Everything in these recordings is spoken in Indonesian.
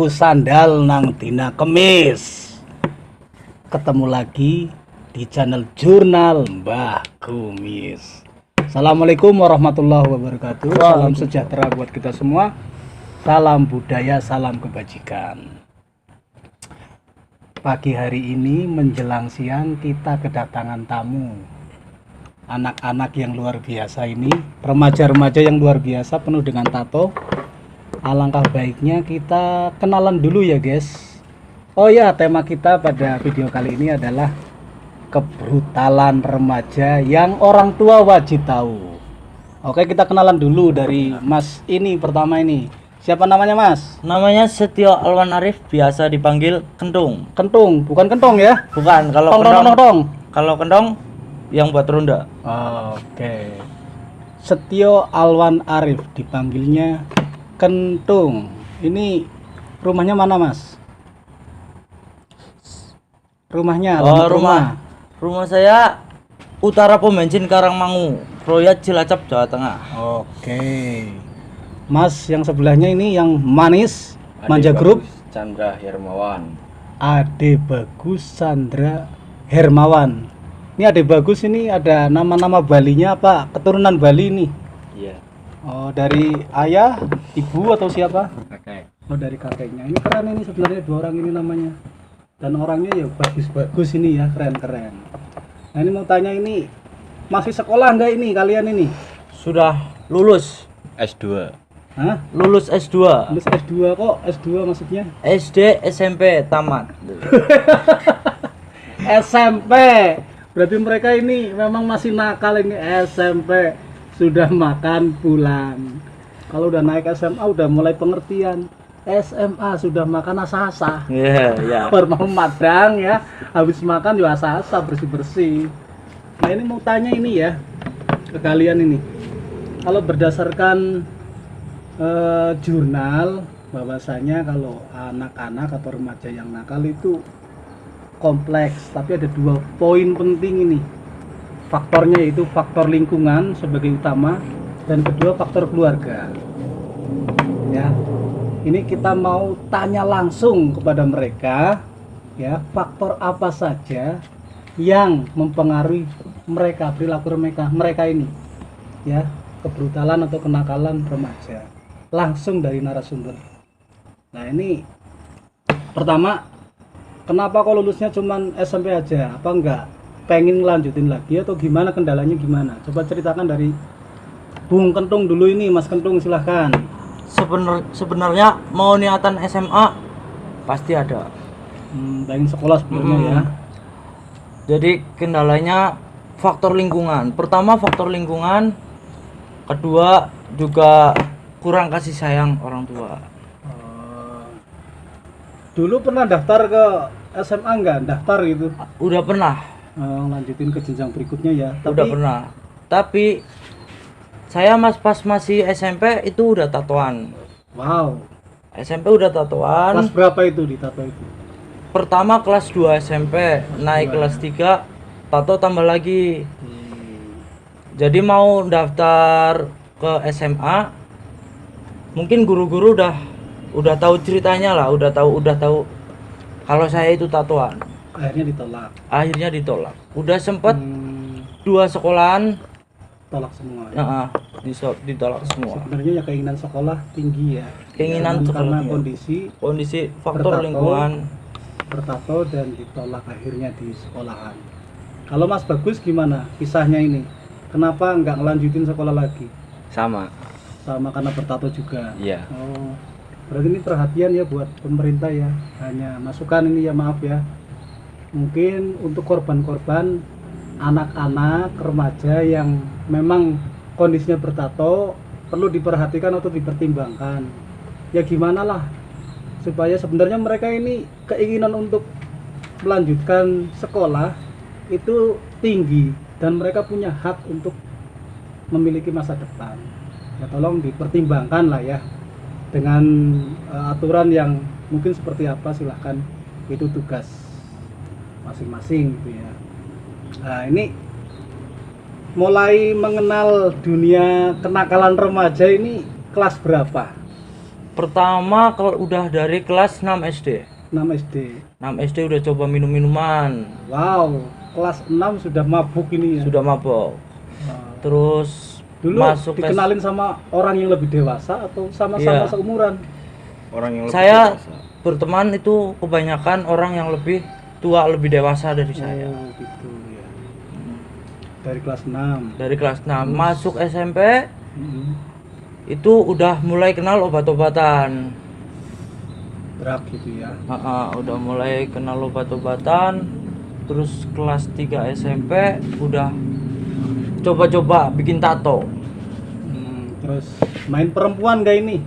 tuku sandal nang dina Kemis. Ketemu lagi di channel Jurnal Mbah Kumis. Assalamualaikum warahmatullahi wabarakatuh. Salam sejahtera buat kita semua. Salam budaya, salam kebajikan. Pagi hari ini menjelang siang kita kedatangan tamu. Anak-anak yang luar biasa ini, remaja-remaja yang luar biasa penuh dengan tato. Alangkah baiknya kita kenalan dulu ya guys. Oh ya, tema kita pada video kali ini adalah kebrutalan remaja yang orang tua wajib tahu. Oke, kita kenalan dulu dari Mas ini pertama ini. Siapa namanya Mas? Namanya Setio Alwan Arif, biasa dipanggil Kentung. Kentung, bukan kentong ya? Bukan, kalau Tong, kendong, tong, tong. kalau kendong yang buat ronda. Oke. Setio Alwan Arif dipanggilnya Kentung. Ini rumahnya mana Mas? Rumahnya? Rumah saya Utara Pom Bensin Karangmangu, Proyek Cilacap, Jawa Tengah. Oke. Mas yang sebelahnya ini yang manis, Manja Group. Chandra Hermawan. Ade Bagus Chandra Hermawan. Ini Ade Bagus ini ada nama-nama Balinya apa? Keturunan Bali ini? Iya. Oh, dari ayah, ibu atau siapa? Kakek. Oh, dari kakeknya. Ini keren ini sebenarnya dua orang ini namanya. Dan orangnya ya bagus-bagus ini ya, keren-keren. Nah, ini mau tanya ini masih sekolah enggak ini kalian ini? Sudah lulus. S2. Hah? Lulus S2. Lulus S2 kok? S2 maksudnya? SD, SMP tamat. SMP. Berarti mereka ini memang masih nakal ini. SMP sudah makan pulang. Kalau udah naik SMA udah mulai pengertian. SMA sudah makan asa-asa. Iya. Baru mau madang ya. Habis makan juga asa-asa, bersih-bersih. Nah, ini mau tanya ini ya ke kalian ini. Kalau berdasarkan jurnal, bahwasanya kalau anak-anak atau remaja yang nakal itu kompleks, tapi ada dua poin penting ini. Faktornya yaitu faktor lingkungan sebagai utama dan kedua faktor keluarga. Ya. Ini kita mau tanya langsung kepada mereka ya, faktor apa saja yang mempengaruhi mereka, perilaku mereka ini ya, kebrutalan atau kenakalan remaja. Langsung dari narasumber. Nah, ini pertama, kenapa kok lulusnya cuman SMP aja? Apa enggak pengen lanjutin lagi atau gimana, kendalanya gimana? Coba ceritakan dari Bung Kentung dulu ini, Mas Kentung silahkan. Sebenarnya mau niatan SMA pasti ada. Pengen sekolah sebenarnya ya. Jadi kendalanya faktor lingkungan. Pertama faktor lingkungan, kedua juga kurang kasih sayang orang tua. Dulu pernah daftar ke SMA enggak? Daftar gitu? Udah pernah. Lanjutin ke jenjang berikutnya ya. Udah pernah. Tapi saya pas masih SMP itu udah tatoan. Wow. SMP udah tatoan. Kelas berapa itu di tato itu? Pertama kelas 2 SMP, naik kelas 3 tato tambah lagi. Jadi mau daftar ke SMA, mungkin guru-guru udah tahu ceritanya lah, udah tahu kalau saya itu tatoan. Akhirnya ditolak. Udah sempet 2 sekolahan tolak semua ya? Ditolak semua. Sebenarnya ya keinginan sekolah tinggi ya, Keinginan sekolah karena kondisi faktor lingkungan bertato dan ditolak akhirnya di sekolahan. Kalau Mas Bagus gimana kisahnya ini? Kenapa nggak ngelanjutin sekolah lagi? Sama Karena bertato juga? Iya. Oh, berarti ini perhatian ya buat pemerintah ya. Hanya masukan ini ya, maaf ya. Mungkin untuk korban-korban anak-anak remaja yang memang kondisinya bertato perlu diperhatikan atau dipertimbangkan. Ya gimana lah supaya sebenarnya mereka ini keinginan untuk melanjutkan sekolah itu tinggi dan mereka punya hak untuk memiliki masa depan. Ya tolong dipertimbangkan lah ya dengan aturan yang mungkin seperti apa, silahkan, itu tugas masing-masing gitu ya. Nah, ini mulai mengenal dunia kenakalan remaja ini kelas berapa? Pertama kalau udah dari kelas 6 SD. 6 SD. 6 SD udah coba minum-minuman, Wow, kelas 6 sudah mabuk ini ya. sudah mabok. Wah. Terus Dulu masuk dikenalin sama orang yang lebih dewasa atau sama-sama Iya. seumuran? Orang yang lebih Saya dewasa. berteman itu kebanyakan orang yang lebih tua, lebih dewasa dari saya. Oh, gitu ya. Dari kelas 6. Dari kelas 6 masuk SMP Mm-mm. itu udah mulai kenal obat-obatan. Drag gitu ya. Udah mulai kenal obat-obatan. Terus kelas 3 SMP udah coba-coba bikin tato. Terus main perempuan gak ini?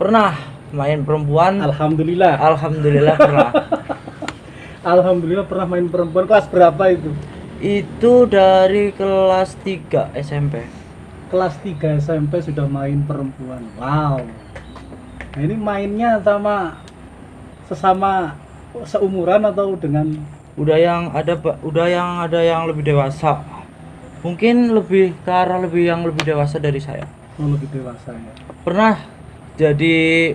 Pernah main perempuan. Alhamdulillah. Alhamdulillah pernah. Alhamdulillah pernah main perempuan. Kelas berapa itu? Itu dari kelas 3 SMP. Kelas 3 SMP sudah main perempuan. Wow. Nah, ini mainnya sama sesama seumuran atau dengan Udah yang ada yang lebih dewasa. Mungkin lebih ke arah yang lebih dewasa dari saya. lebih dewasa ya? Pernah jadi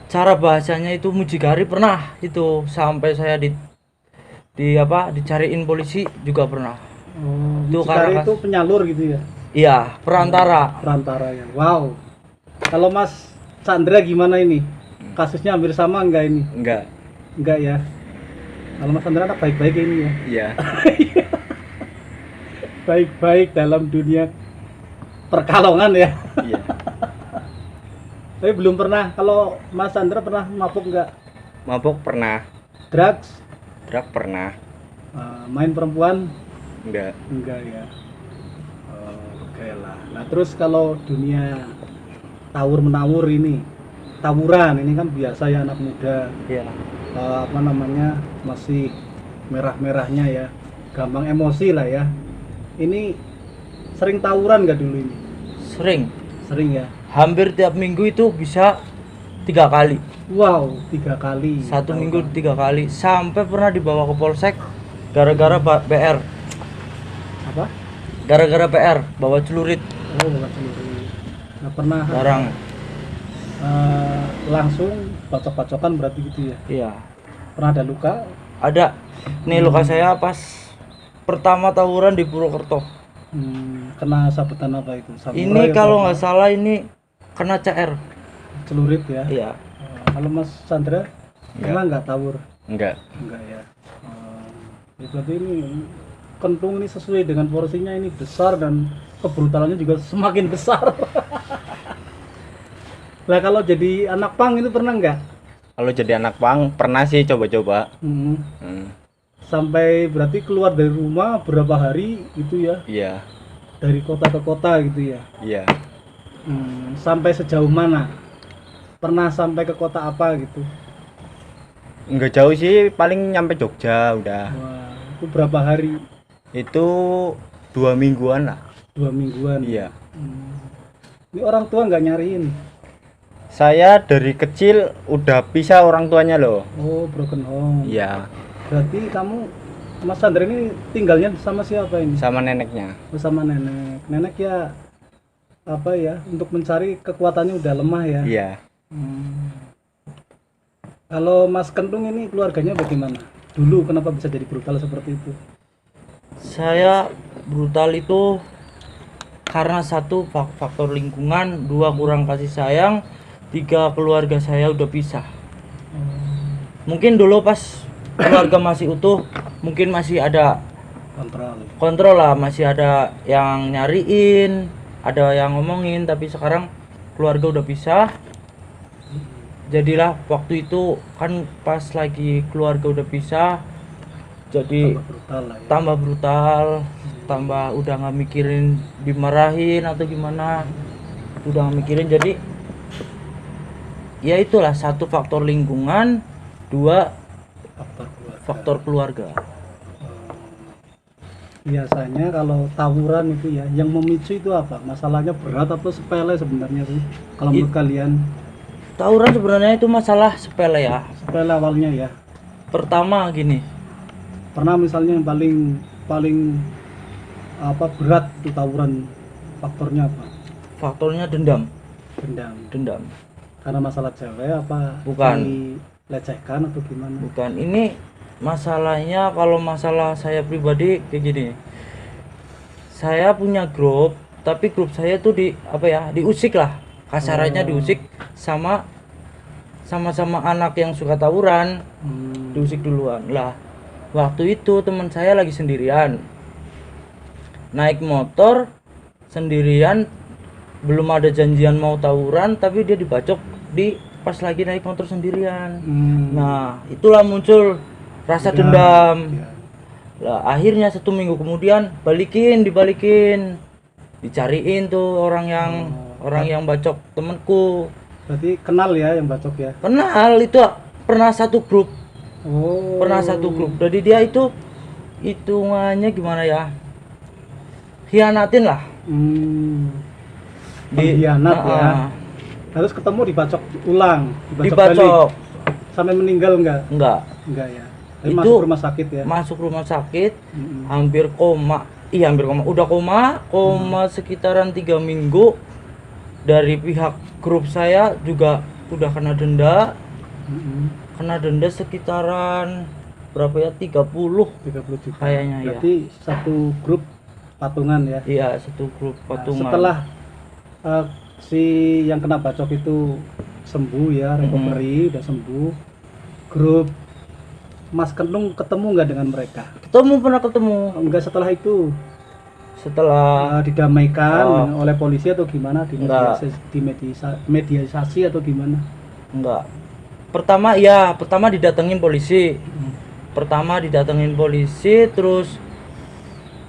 cara bahasanya itu mucikari, pernah itu sampai saya dicariin polisi juga pernah. Oh, Itu mucikari karena itu penyalur gitu ya? Iya, perantara. Perantara ya. Wow. Kalau Mas Chandra gimana ini? Kasusnya hampir sama enggak ini? Enggak. Enggak ya. Kalau Mas Chandra anak baik-baik ini ya. Iya. Baik-baik dalam dunia perkalongan ya. Iya. Tapi belum pernah. Kalau Mas Chandra pernah mabuk enggak? Mabok pernah. Drugs? Drag pernah. Main perempuan? Enggak. Enggak ya. Oke lah. Nah terus kalau dunia tawur menawur ini, tawuran ini kan biasa ya anak muda. Iya. Apa namanya, masih merah-merahnya ya, gampang emosi lah ya. Ini sering tawuran nggak dulu ini? Sering Ya. hampir tiap minggu itu bisa 3 kali. Wow, 3 kali. Satu tawuran. minggu 3 kali, sampai pernah dibawa ke polsek gara-gara PR. Apa? Gara-gara PR bawa celurit Oh, bukan seluruh. Nggak pernah barang. langsung bacok-bacokan berarti gitu ya? Iya, Pernah ada luka? ada. Nih luka saya pas pertama tawuran di Purwokerto. Kena sabetan apa itu? Samurai Ini atau kalau apa? nggak salah ini kena CR. Celurit ya? Iya. Kalau Mas Chandra pernah nggak tawur? Enggak. Enggak ya. Ya berarti ini kentung ini sesuai dengan porsinya, ini besar dan kebrutalannya juga semakin besar. Lah kalau jadi anak pang itu pernah nggak? Kalau jadi anak pang pernah sih coba-coba. Hmm. Hmm. Sampai berarti keluar dari rumah berapa hari gitu ya? Iya. Dari kota ke kota gitu ya? Iya. Sampai sejauh mana? Pernah sampai ke kota apa gitu? Enggak jauh sih, paling nyampe Jogja udah. Wah, itu berapa hari? Itu 2 mingguan lah. 2 mingguan. Iya. Ini orang tua nggak nyariin? Saya dari kecil udah pisah orang tuanya loh. Oh, broken home. Iya. Berarti kamu, Mas Chandra ini tinggalnya sama siapa ini? Sama neneknya. Bersama nenek. Nenek ya apa ya, untuk mencari kekuatannya udah lemah ya. Iya. Kalau Mas Kentung ini keluarganya bagaimana? Dulu kenapa bisa jadi brutal seperti itu? Saya brutal itu karena satu faktor lingkungan, 2 kurang kasih sayang, 3 keluarga saya udah pisah. Mungkin dulu pas keluarga masih utuh, mungkin masih ada kontrol lah, masih ada yang nyariin, ada yang ngomongin, tapi sekarang keluarga udah pisah. Jadilah waktu itu kan pas lagi keluarga udah pisah, jadi Brutal lah ya. tambah brutal, tambah udah nggak mikirin dimarahin atau gimana, udah nggak mikirin. Jadi ya itulah, 1 faktor lingkungan, 2 faktor keluarga. Biasanya kalau tawuran itu ya, yang memicu itu apa? Masalahnya berat atau sepele sebenarnya sih? Kalau menurut kalian? Tawuran sebenarnya itu masalah sepele ya. Sepele awalnya ya. Pertama gini, Pernah misalnya yang paling apa berat itu tawuran, faktornya apa? faktornya dendam. Dendam. Dendam. Karena masalah cewek apa? Bukan. Dilecehkan atau gimana? Bukan, ini masalahnya kalau masalah saya pribadi kayak gini. Saya punya grup, tapi grup saya tuh di apa ya? Diusik lah. Kasarannya diusik sama anak yang suka tawuran, diusik duluan. Lah, waktu itu teman saya lagi sendirian. Naik motor sendirian, belum ada janjian mau tawuran, tapi dia dibacok di pas lagi naik motor sendirian. Nah, itulah muncul rasa dendam. Iya. Lah, akhirnya 1 minggu kemudian dibalikin, dicariin tuh orang yang bacok temenku. Berarti kenal ya yang bacok ya? Kenal, itu pernah satu grup. Oh. Pernah satu grup. Jadi dia itu hitungannya gimana ya? Hianatin lah. Pengkhianat ya. Terus ketemu dibacok ulang, Dibacok. balik. Sampai meninggal enggak? Enggak. Enggak ya. Tapi Itu masuk rumah sakit ya. Masuk rumah sakit, hampir koma. Iya, hampir koma. Udah koma sekitaran 3 minggu. Dari pihak grup saya juga udah kena denda. Kena denda sekitaran berapa ya? 30 30 juta. kayaknya ya. Berarti satu grup patungan ya. Iya, satu grup Nah, patungan. setelah si yang kena bacok itu sembuh ya, recovery, udah sembuh. Grup Mas Kentung ketemu nggak dengan mereka? pernah ketemu Enggak setelah itu setelah didamaikan oleh polisi atau gimana? Enggak. Mediasi atau gimana? enggak. Pertama didatengin polisi. Terus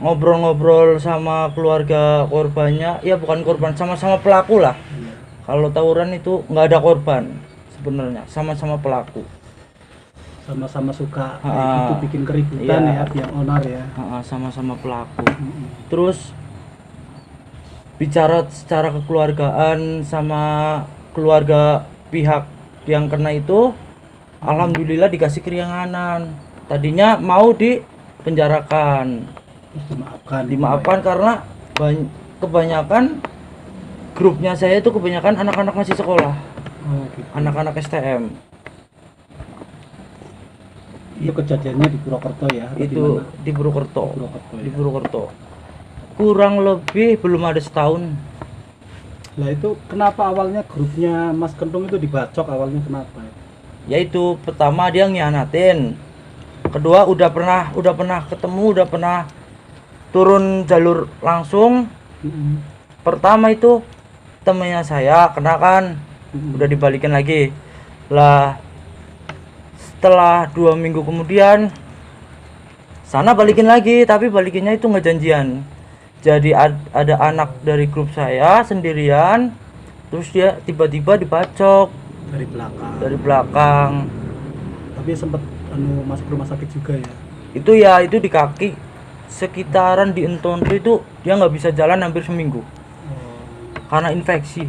ngobrol-ngobrol sama keluarga korbannya. Ya bukan korban, sama-sama pelaku lah. Kalau tawuran itu nggak ada korban sebenarnya, sama-sama pelaku. Sama-sama suka kayak gitu bikin keributan Iya. ya, biar onar ya. Sama-sama pelaku. Terus bicara secara kekeluargaan sama keluarga pihak yang kena itu, alhamdulillah dikasih keringanan. Tadinya mau dipenjarakan, dimaafkan karena kebanyakan grupnya saya itu kebanyakan anak-anak masih sekolah, Gitu. anak-anak STM. Itu kejadiannya di Purwokerto ya? atau di Itu mana? di Purwokerto. Purwokerto ya. Di Purwokerto. Kurang lebih belum ada setahun. Lah itu kenapa awalnya grupnya Mas Kentung itu dibacok awalnya kenapa ya? Yaitu pertama dia ngianatin. Kedua udah pernah ketemu, udah pernah turun jalur langsung. Pertama itu temennya saya kena kan, udah dibalikin lagi. Lah setelah 2 minggu kemudian sana balikin lagi, tapi balikinnya itu nggak janjian. Jadi ada anak dari grup saya sendirian, terus dia tiba-tiba dibacok Dari belakang. Tapi sempat masuk rumah sakit juga ya? Itu di kaki, sekitaran di entonto itu dia nggak bisa jalan hampir seminggu karena infeksi.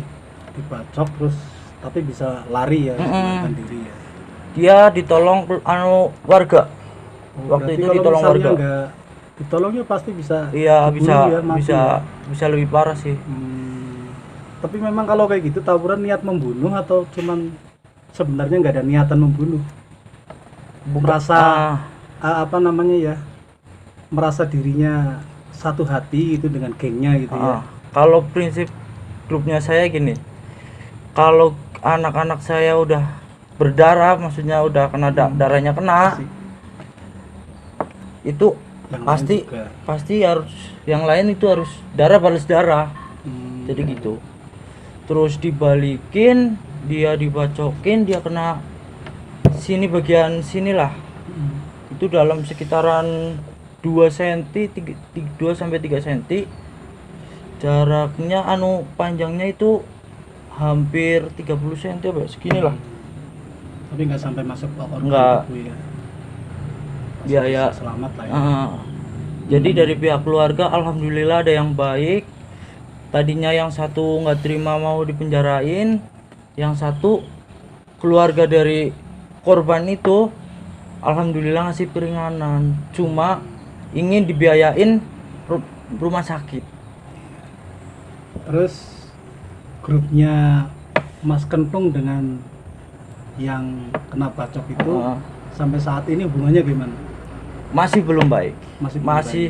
Dibacok terus tapi bisa lari ya, melarikan diri ya. Dia ditolong warga. Waktu Berarti itu kalau ditolong misalnya warga. nggak ditolongnya pasti bisa Iya, dibunuh ya, mati ya. bisa lebih parah sih. Tapi memang kalau kayak gitu tawuran niat membunuh atau cuman sebenarnya nggak ada niatan membunuh? Merasa apa namanya ya? Merasa dirinya satu hati itu dengan gengnya gitu ya. Kalau prinsip grupnya saya gini. Kalau anak-anak saya udah berdarah, maksudnya udah kena darahnya kena. Itu Yang pasti harus yang lain itu harus darah balas darah. Jadi gitu. Terus dibalikin, dia dibacokin, dia kena sini bagian sinilah. Itu dalam sekitaran 2 cm, 2 sampai 3 cm. Jaraknya panjangnya itu hampir 30 cm apa segini lah. Tapi nggak sampai masuk ke organ Nggak. tubuh ya. Ya. Selamat lah ya. Jadi dari pihak keluarga alhamdulillah ada yang baik. Tadinya yang satu nggak terima mau dipenjarain, yang satu keluarga dari korban itu alhamdulillah ngasih keringanan, cuma ingin dibiayain rumah sakit. Terus grupnya Mas Kentung dengan yang kena bacok itu Ah. sampai saat ini hubungannya gimana? Masih belum baik. Masih belum Masih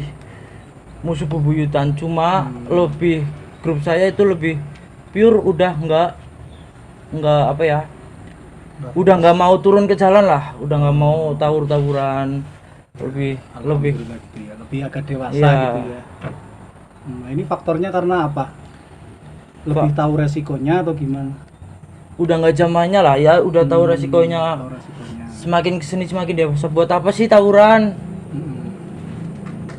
musuh bebuyutan, cuma lebih grup saya itu lebih pure, udah nggak apa ya, baik? udah nggak mau turun ke jalan lah, udah nggak mau tawur-tawuran, lebih Alhamdulillah gitu ya, lebih agak dewasa Iya. gitu ya. Ini faktornya karena apa? Lebih tahu resikonya atau gimana? udah nggak zamannya lah ya, udah tahu resikonya. Tahu resikonya. Semakin kesini semakin dewasa, buat apa sih tawuran? Mm.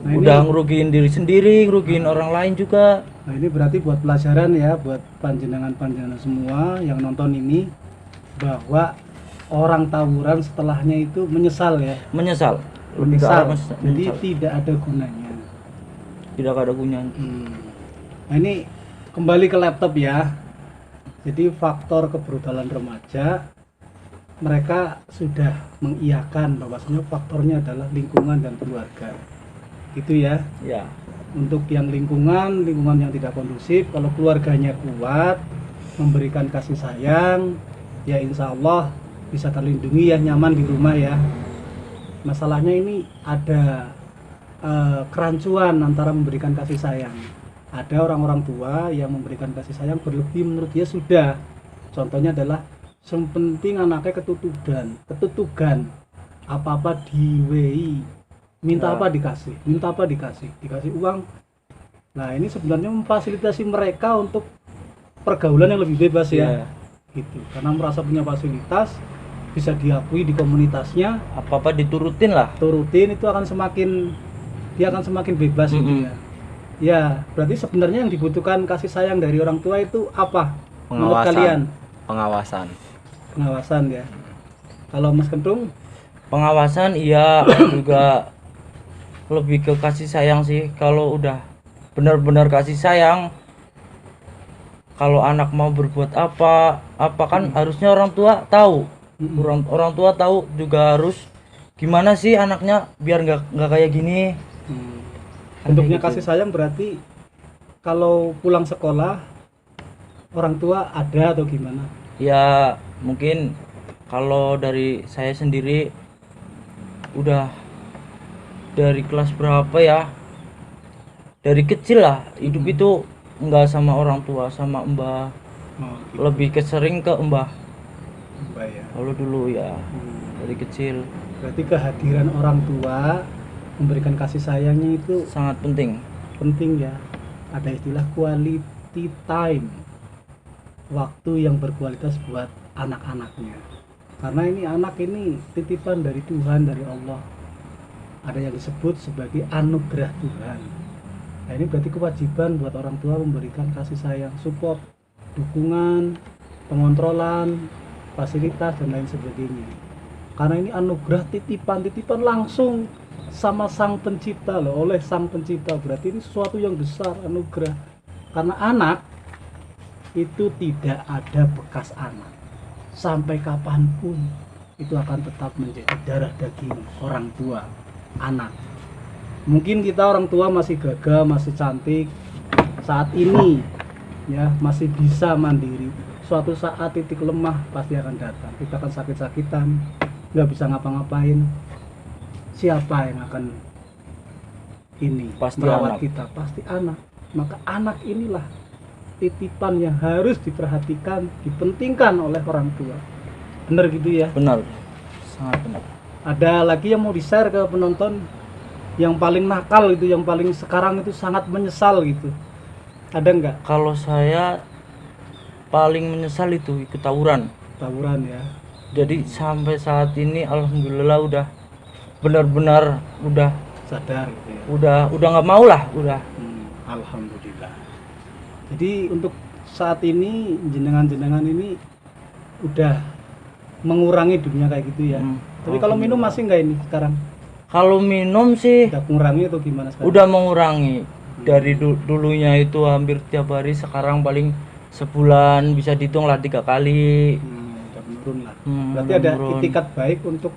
Nah, ini, Udah ngerugiin diri sendiri, ngerugiin orang lain juga. nah ini berarti buat pelajaran ya, buat panjenengan-panjenengan semua yang nonton ini, bahwa orang tawuran setelahnya itu menyesal ya. Menyesal, lebih ke arah Menyesal. Jadi menyesal. tidak ada gunanya. Tidak ada gunanya. Nah ini kembali ke laptop ya. Jadi faktor kebrutalan remaja, mereka sudah mengiyakan bahwasanya faktornya adalah lingkungan dan keluarga. Itu ya. Ya, Untuk yang lingkungan yang tidak kondusif, kalau keluarganya kuat, memberikan kasih sayang, ya insya Allah bisa terlindungi ya, nyaman di rumah ya. Masalahnya ini ada kerancuan antara memberikan kasih sayang. Ada orang-orang tua yang memberikan kasih sayang berlebih, menurut dia sudah. Contohnya adalah yang penting anaknya ketutugan, apa-apa di WI, minta Ya. apa dikasih, dikasih uang. Nah ini sebenarnya memfasilitasi mereka untuk pergaulan yang lebih bebas ya, gitu. Karena merasa punya fasilitas, bisa diakui di komunitasnya, apa-apa diturutin lah. turutin, itu akan dia akan semakin bebas gitu ya. Ya, berarti sebenarnya yang dibutuhkan kasih sayang dari orang tua itu apa? Menurut kalian? Pengawasan. Pengawasan ya. Kalau Mas Kentung, Pengawasan iya, juga lebih ke kasih sayang sih. Kalau udah benar-benar kasih sayang, kalau anak mau berbuat apa kan harusnya orang tua tahu. Orang tua tahu juga harus gimana sih anaknya biar nggak kayak gini. bentuknya gitu. kasih sayang berarti kalau pulang sekolah orang tua ada atau gimana? Ya mungkin kalau dari saya sendiri udah dari kelas berapa ya, dari kecil lah hidup itu nggak sama orang tua, sama mbah, Oh, gitu. lebih kesering ke mbah Mbak ya. kalau dulu ya, dari kecil. Berarti kehadiran orang tua memberikan kasih sayangnya itu Sangat penting. penting ya. Ada istilah quality time, waktu yang berkualitas buat anak-anaknya. Karena ini anak ini titipan dari Tuhan, dari Allah. Ada yang disebut sebagai anugerah Tuhan. Nah ini berarti kewajiban buat orang tua memberikan kasih sayang, support, dukungan, pengontrolan, fasilitas dan lain sebagainya. Karena ini anugerah titipan langsung sama sang pencipta loh, oleh sang pencipta. Berarti ini sesuatu yang besar, anugerah. Karena anak itu tidak ada bekas anak. Sampai kapanpun itu akan tetap menjadi darah daging orang tua, anak. Mungkin kita orang tua masih gagah, masih cantik saat ini ya, masih bisa mandiri. Suatu saat titik lemah pasti akan datang. Kita akan sakit-sakitan, nggak bisa ngapa-ngapain. Siapa yang akan ini Pasti merawat anak. kita? Pasti anak. Maka anak inilah titipan yang harus diperhatikan, dipentingkan oleh orang tua. Bener gitu ya. Benar, sangat benar. Ada lagi yang mau di-share ke penonton yang paling nakal itu, yang paling sekarang itu sangat menyesal gitu? Ada nggak? Kalau saya paling menyesal itu ikut tawuran. Tawuran ya. Jadi sampai saat ini alhamdulillah udah benar-benar udah Sadar gitu ya. udah nggak mau lah, udah. Alhamdulillah. Jadi untuk saat ini jenengan-jenengan ini udah mengurangi dunia kayak gitu ya. Tapi kalau minum masih nggak ini sekarang? Kalau minum sih Udah mengurangi atau gimana sekarang? udah mengurangi. Dari dulunya itu hampir tiap hari, sekarang paling sebulan bisa dihitung lah 3 kali. Udah menurun lah. Hmm, Berarti ada menurun. itikat baik untuk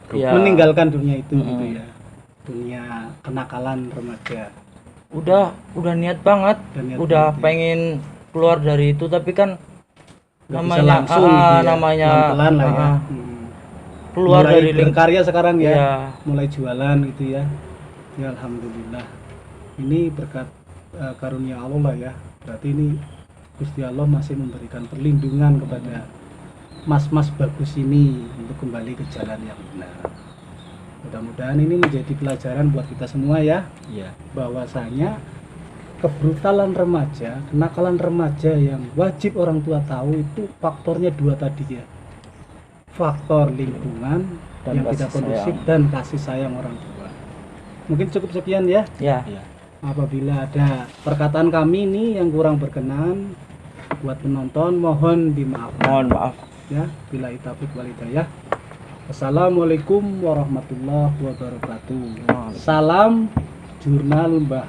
Ya, meninggalkan dunia itu gitu ya. Dunia kenakalan remaja. udah niat banget, Udah niat udah banget ya. pengen keluar dari itu, tapi kan nggak bisa langsung gitu ya. namanya Pelan-pelan lah ya. keluar Mulai dari lingkungan. berkarya sekarang ya, Iya. mulai jualan gitu ya. Ya alhamdulillah. Ini berkat karunia Allah lah ya. Berarti ini Gusti Allah masih memberikan perlindungan kepada mas-mas bagus ini untuk kembali ke jalan yang benar. Mudah-mudahan ini menjadi pelajaran buat kita semua ya, Iya. bahwasanya kebrutalan remaja, kenakalan remaja yang wajib orang tua tahu itu faktornya dua tadi ya. Faktor lingkungan Dan yang kasih tidak kondusif sayang. dan kasih sayang orang tua. Mungkin cukup sekian ya. Ya. Iya. Apabila ada perkataan kami ini yang kurang berkenan buat penonton, mohon dimaafkan Mohon maaf. ya. Bila taufiq wal hidayah. Assalamualaikum warahmatullahi wabarakatuh. Salam Jurnal Mbah